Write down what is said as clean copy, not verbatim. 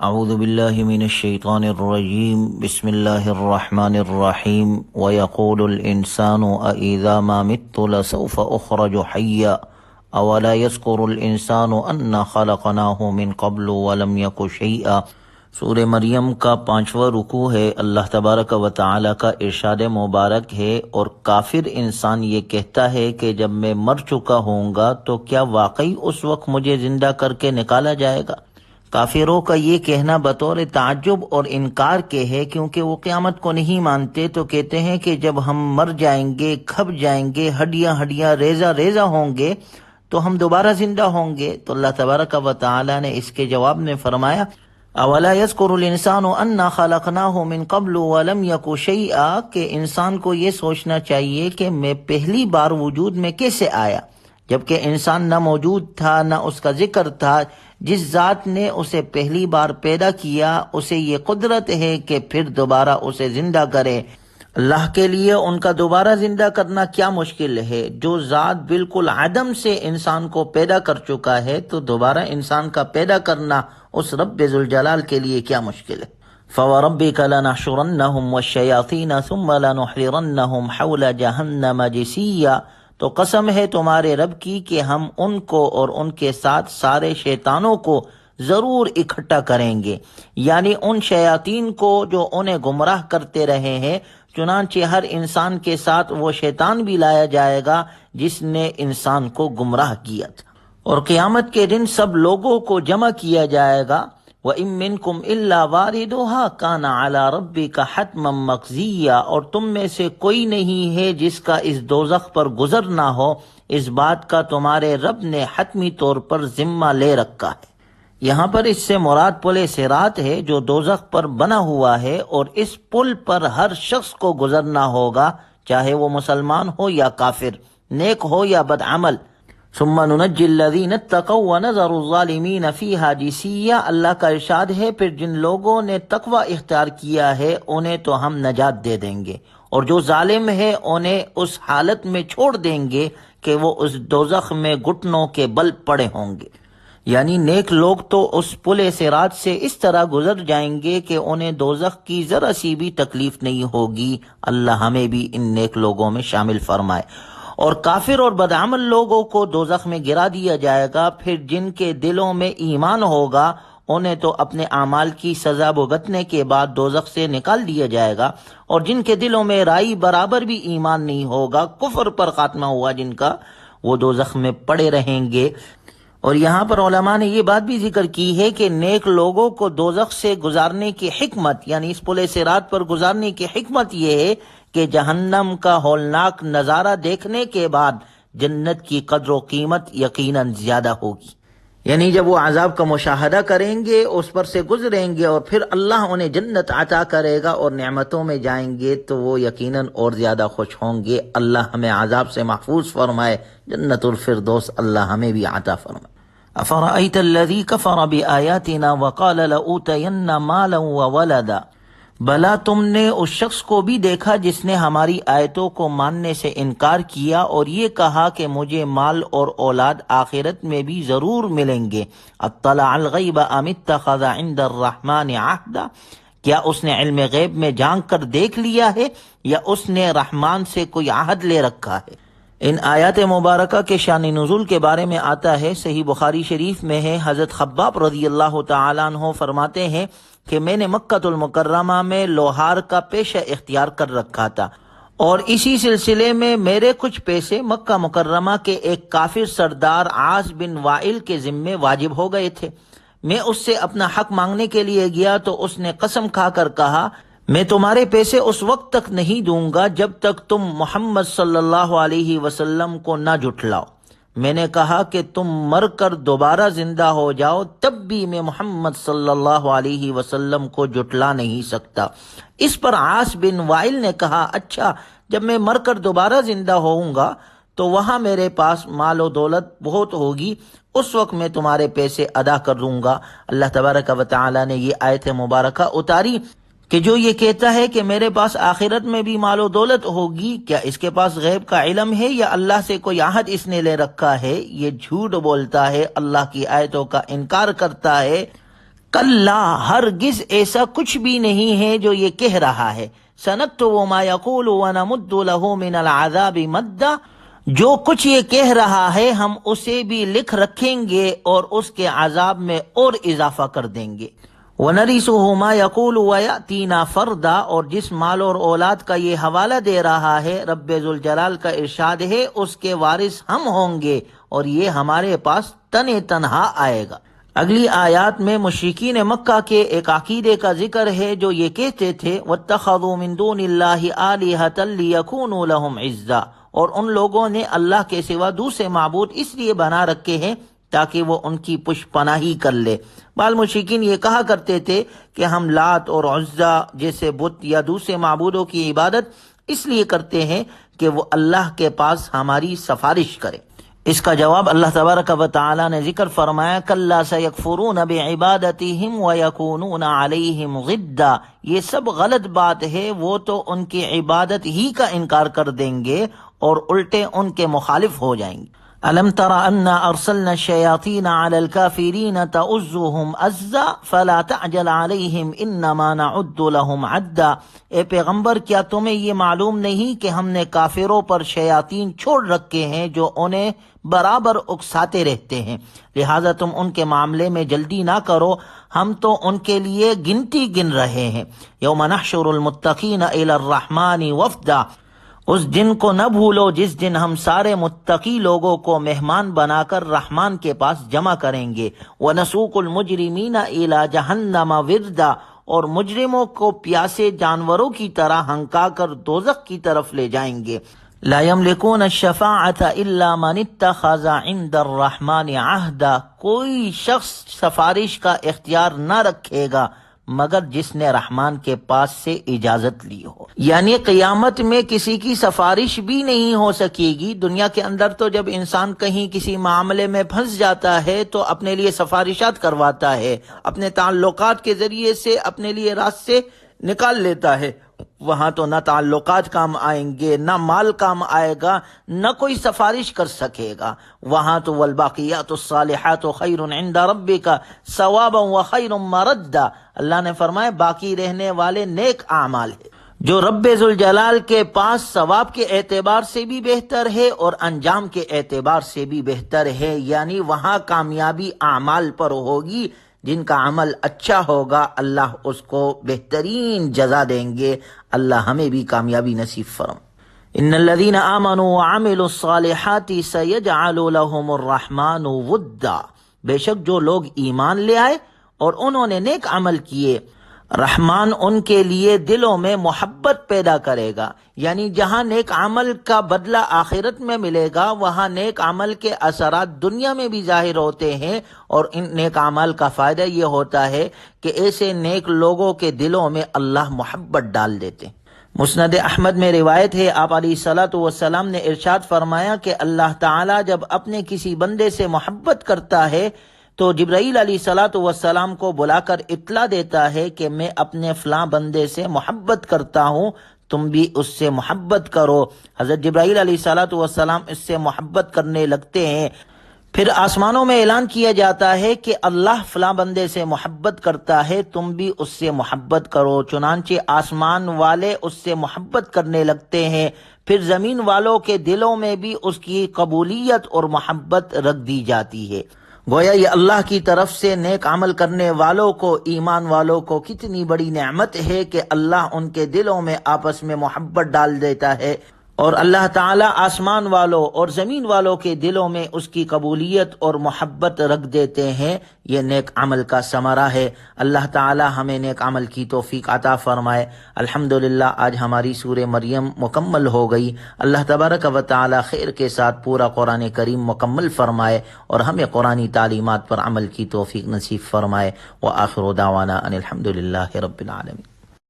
اعوذ باللہ من الشیطان الرجیم بسم اللہ الرحمن الرحیم وَيَقُولُ الْإِنسَانُ أَإِذَا مَا مِتُّ لَسَوْفَ أُخْرَجُ حَيًّا أَوَلَا يَذْكُرُ الْإِنسَانُ أَنَّا خَلَقْنَاهُ مِنْ قَبْلُ وَلَمْ يَكُ شَيْئًا۔ سورہ مریم کا 5واں رکوع ہے۔ اللہ تبارک و تعالی کا ارشاد مبارک ہے، اور کافر انسان یہ کہتا ہے کہ جب میں مر چکا ہوں گا تو کیا واقعی اس وقت مجھے زندہ کر کے نکالا جائے گا؟ کافروں کا یہ کہنا بطور تعجب اور انکار کے ہے، کیونکہ وہ قیامت کو نہیں مانتے، تو کہتے ہیں کہ جب ہم مر جائیں گے، کھب جائیں گے، ہڈیاں ہڈیاں ریزہ ریزہ ہوں گے تو ہم دوبارہ زندہ ہوں گے۔ تو اللہ تبارک و تعالی نے اس کے جواب میں فرمایا اولا یذکر الانسان انا خلقناہ من قبل ولم یک شیئا، کہ انسان کو یہ سوچنا چاہیے کہ میں پہلی بار وجود میں کیسے آیا، جبکہ انسان نہ موجود تھا نہ اس کا ذکر تھا۔ جس ذات نے اسے پہلی بار پیدا کیا اسے یہ قدرت ہے کہ پھر دوبارہ اسے زندہ کرے۔ اللہ کے لیے ان کا دوبارہ زندہ کرنا کیا مشکل ہے؟ جو ذات بالکل عدم سے انسان کو پیدا کر چکا ہے تو دوبارہ انسان کا پیدا کرنا اس رب ذوالجلال کے لیے کیا مشکل ہے؟ فَوَرَبِّكَ لَنَحْشُرَنَّهُمْ وَالشَّيَاطِينَ ثُمَّ لَنُحْضِرَنَّهُمْ حَوْلَ جَهَنَّمَ جِثِيًّا۔ تو قسم ہے تمہارے رب کی کہ ہم ان کو اور ان کے ساتھ سارے شیطانوں کو ضرور اکٹھا کریں گے، یعنی ان شیاطین کو جو انہیں گمراہ کرتے رہے ہیں۔ چنانچہ ہر انسان کے ساتھ وہ شیطان بھی لایا جائے گا جس نے انسان کو گمراہ کیا تھا، اور قیامت کے دن سب لوگوں کو جمع کیا جائے گا۔ وَإِن مِّنكُمْ إِلَّا وَارِدُهَا كَانَ عَلَى رَبِّكَ حَتْمًا مَّقْضِيًّا، اور تم میں سے کوئی نہیں ہے جس کا اس دوزخ پر گزر نہ ہو، اس بات کا تمہارے رب نے حتمی طور پر ذمہ لے رکھا ہے۔ یہاں پر اس سے مراد پل صراط ہے جو دوزخ پر بنا ہوا ہے، اور اس پل پر ہر شخص کو گزرنا ہوگا، چاہے وہ مسلمان ہو یا کافر، نیک ہو یا بدعمل۔ ثم ننجی الذین اتقوا ونذر الظالمین فیہا جثیا، اللہ کا ارشاد ہے پھر جن لوگوں نے تقوی اختیار کیا ہے انہیں تو ہم نجات دے دیں گے، اور جو ظالم ہے انہیں اس حالت میں چھوڑ دیں گے کہ وہ اس دوزخ میں گھٹنوں کے بل پڑے ہوں گے۔ یعنی نیک لوگ تو اس پل صراط سے اس طرح گزر جائیں گے کہ انہیں دوزخ کی ذرا سی بھی تکلیف نہیں ہوگی۔ اللہ ہمیں بھی ان نیک لوگوں میں شامل فرمائے۔ اور کافر اور بدعمل لوگوں کو دوزخ میں گرا دیا جائے گا، پھر جن کے دلوں میں ایمان ہوگا انہیں تو اپنے اعمال کی سزا بھگتنے کے بعد دوزخ سے نکال دیا جائے گا، اور جن کے دلوں میں رائی برابر بھی ایمان نہیں ہوگا، کفر پر خاتمہ ہوا جن کا، وہ دوزخ میں پڑے رہیں گے۔ اور یہاں پر علماء نے یہ بات بھی ذکر کی ہے کہ نیک لوگوں کو دوزخ سے گزارنے کی حکمت، یعنی اس پل صراط پر گزارنے کی حکمت یہ ہے کہ جہنم کا ہولناک نظارہ دیکھنے کے بعد جنت کی قدر و قیمت یقیناً زیادہ ہوگی۔ یعنی جب وہ عذاب کا مشاہدہ کریں گے، اس پر سے گزریں گے، اور پھر اللہ انہیں جنت عطا کرے گا اور نعمتوں میں جائیں گے تو وہ یقیناً اور زیادہ خوش ہوں گے۔ اللہ ہمیں عذاب سے محفوظ فرمائے، جنت الفردوس اللہ ہمیں بھی عطا فرمائے۔ افرأیت الذی کفر بآیاتنا وقال لأوتین مالا وولدا، بھلا تم نے اس شخص کو بھی دیکھا جس نے ہماری آیتوں کو ماننے سے انکار کیا اور یہ کہا کہ مجھے مال اور اولاد آخرت میں بھی ضرور ملیں گے۔ اطلع الغیب ام اتخذ عند الرحمن عہدا، کیا اس نے علم غیب میں جھانک کر دیکھ لیا ہے یا اس نے رحمان سے کوئی عہد لے رکھا ہے؟ ان آیات مبارکہ کے شان نزول کے بارے میں آتا ہے، صحیح بخاری شریف میں ہے، حضرت خباب رضی اللہ تعالیٰ عنہ فرماتے ہیں کہ میں نے مکۃ المکرمہ میں لوہار کا پیشہ اختیار کر رکھا تھا، اور اسی سلسلے میں میرے کچھ پیسے مکہ مکرمہ کے ایک کافر سردار عاص بن وائل کے ذمے واجب ہو گئے تھے۔ میں اس سے اپنا حق مانگنے کے لیے گیا تو اس نے قسم کھا کر کہا میں تمہارے پیسے اس وقت تک نہیں دوں گا جب تک تم محمد صلی اللہ علیہ وسلم کو نہ جھٹلاؤ۔ میں نے کہا کہ تم مر کر دوبارہ زندہ ہو جاؤ تب بھی میں محمد صلی اللہ علیہ وسلم کو جھٹلا نہیں سکتا۔ اس پر عاص بن وائل نے کہا اچھا، جب میں مر کر دوبارہ زندہ ہوؤں گا تو وہاں میرے پاس مال و دولت بہت ہوگی، اس وقت میں تمہارے پیسے ادا کر دوں گا۔ اللہ تبارک و تعالی نے یہ آیت مبارکہ اتاری کہ جو یہ کہتا ہے کہ میرے پاس آخرت میں بھی مال و دولت ہوگی، کیا اس کے پاس غیب کا علم ہے یا اللہ سے کوئی عہد اس نے لے رکھا ہے؟ یہ جھوٹ بولتا ہے، اللہ کی آیتوں کا انکار کرتا ہے، کلا ہرگز ایسا کچھ بھی نہیں ہے جو یہ کہہ رہا ہے، سنکتب ما یقول ونمد له من العذاب مدا، جو کچھ یہ کہہ رہا ہے ہم اسے بھی لکھ رکھیں گے اور اس کے عذاب میں اور اضافہ کر دیں گے۔ وَنَرِثُهُ مَا يَقُولُ وَيَأْتِينَا فَرْدًا، اور جس مال اور اولاد کا یہ حوالہ دے رہا ہے، رب ذوالجلال کا ارشاد ہے اس کے وارث ہم ہوں گے اور یہ ہمارے پاس تنہا آئے گا۔ اگلی آیات میں مشرکین مکہ کے ایک عقیدے کا ذکر ہے جو یہ کہتے تھے وَاتَّخَذُوا مِن دُونِ اللَّهِ آلِهَةً لِيَكُونُوا لَهُمْ عِزًّا، اور ان لوگوں نے اللہ کے سوا دوسرے معبود اس لیے بنا رکھے ہیں تاکہ وہ ان کی پشت پناہی کر لے۔ بعض مشرکین یہ کہا کرتے تھے کہ ہم لات اور عزا جیسے بت یا دوسرے معبودوں کی عبادت اس لیے کرتے ہیں کہ وہ اللہ کے پاس ہماری سفارش کرے۔ اس کا جواب اللہ تبارک و تعالی نے ذکر فرمایا کلا سیکفرون بعبادتہم ویکونون علیہم ضدا، یہ سب غلط بات ہے، وہ تو ان کی عبادت ہی کا انکار کر دیں گے اور الٹے ان کے مخالف ہو جائیں گے۔ أَلَمْ تَرَ أَنَّا أَرْسَلْنَا الشَّيَاطِينَ عَلَى الْكَافِرِينَ تَؤُزُّهُمْ أَزًّا فَلَا تَعْجَلْ عَلَيْهِمْ إِنَّمَا نَعُدُّ لَهُمْ عَدًّا، اے پیغمبر کیا تمہیں یہ معلوم نہیں کہ ہم نے کافروں پر شیاطین چھوڑ رکھے ہیں جو انہیں برابر اکساتے رہتے ہیں، لہٰذا تم ان کے معاملے میں جلدی نہ کرو، ہم تو ان کے لیے گنتی گن رہے ہیں۔ یوم نحشر المتقین الی الرحمن وفدا، اس دن کو نہ بھولو جس دن ہم سارے متقی لوگوں کو مہمان بنا کر رحمان کے پاس جمع کریں گے۔ وَنَسُوقُ الْمُجْرِمِينَ إِلَى جَهَنَّمَ وِرْدًا، اور مجرموں کو پیاسے جانوروں کی طرح ہنکا کر دوزخ کی طرف لے جائیں گے۔ لَا يَمْلِكُونَ الشَّفَاعَةَ إِلَّا مَنِ اتَّخَذَ عِندَ الرَّحْمَنِ عَهْدًا، کوئی شخص سفارش کا اختیار نہ رکھے گا مگر جس نے رحمان کے پاس سے اجازت لی ہو، یعنی قیامت میں کسی کی سفارش بھی نہیں ہو سکے گی۔ دنیا کے اندر تو جب انسان کہیں کسی معاملے میں پھنس جاتا ہے تو اپنے لیے سفارشات کرواتا ہے، اپنے تعلقات کے ذریعے سے اپنے لیے راستے نکال لیتا ہے، وہاں تو نہ تعلقات کام آئیں گے، نہ مال کام آئے گا، نہ کوئی سفارش کر سکے گا۔ وہاں تو والباقیات الصالحات خیر عند ربک ثوابا وخیر مردا، اللہ نے فرمایا باقی رہنے والے نیک اعمال ہے جو رب ذوالجلال کے پاس ثواب کے اعتبار سے بھی بہتر ہے اور انجام کے اعتبار سے بھی بہتر ہے، یعنی وہاں کامیابی اعمال پر ہوگی، جن کا عمل اچھا ہوگا اللہ اس کو بہترین جزا دیں گے۔ اللہ ہمیں بھی کامیابی نصیب فرم۔ ان الذين آمنوا وعملوا الصالحات سيجعل لهم الرحمن ودا، بے شک جو لوگ ایمان لے آئے اور انہوں نے نیک عمل کیے، رحمان ان کے لیے دلوں میں محبت پیدا کرے گا، یعنی جہاں نیک عمل کا بدلہ آخرت میں ملے گا وہاں نیک عمل کے اثرات دنیا میں بھی ظاہر ہوتے ہیں، اور ان نیک عمل کا فائدہ یہ ہوتا ہے کہ ایسے نیک لوگوں کے دلوں میں اللہ محبت ڈال دیتے ہیں۔ مسند احمد میں روایت ہے آپ علیہ الصلوۃ والسلام نے ارشاد فرمایا کہ اللہ تعالیٰ جب اپنے کسی بندے سے محبت کرتا ہے تو جبرائیل علیہ الصلوۃ والسلام کو بلا کر اطلاع دیتا ہے کہ میں اپنے فلاں بندے سے محبت کرتا ہوں، تم بھی اس سے محبت کرو۔ حضرت جبرائیل علیہ الصلوۃ والسلام اس سے محبت کرنے لگتے ہیں، پھر آسمانوں میں اعلان کیا جاتا ہے کہ اللہ فلاں بندے سے محبت کرتا ہے، تم بھی اس سے محبت کرو، چنانچہ آسمان والے اس سے محبت کرنے لگتے ہیں، پھر زمین والوں کے دلوں میں بھی اس کی قبولیت اور محبت رکھ دی جاتی ہے۔ گویا یہ اللہ کی طرف سے نیک عمل کرنے والوں کو، ایمان والوں کو کتنی بڑی نعمت ہے کہ اللہ ان کے دلوں میں آپس میں محبت ڈال دیتا ہے، اور اللہ تعالیٰ آسمان والوں اور زمین والوں کے دلوں میں اس کی قبولیت اور محبت رکھ دیتے ہیں۔ یہ نیک عمل کا ثمرہ ہے۔ اللہ تعالیٰ ہمیں نیک عمل کی توفیق عطا فرمائے۔ الحمدللہ آج ہماری سورہ مریم مکمل ہو گئی۔ اللہ تبارک و تعالیٰ خیر کے ساتھ پورا قرآن کریم مکمل فرمائے اور ہمیں قرآنی تعلیمات پر عمل کی توفیق نصیب فرمائے۔ وآخر دعوانا ان الحمدللہ رب العالمین۔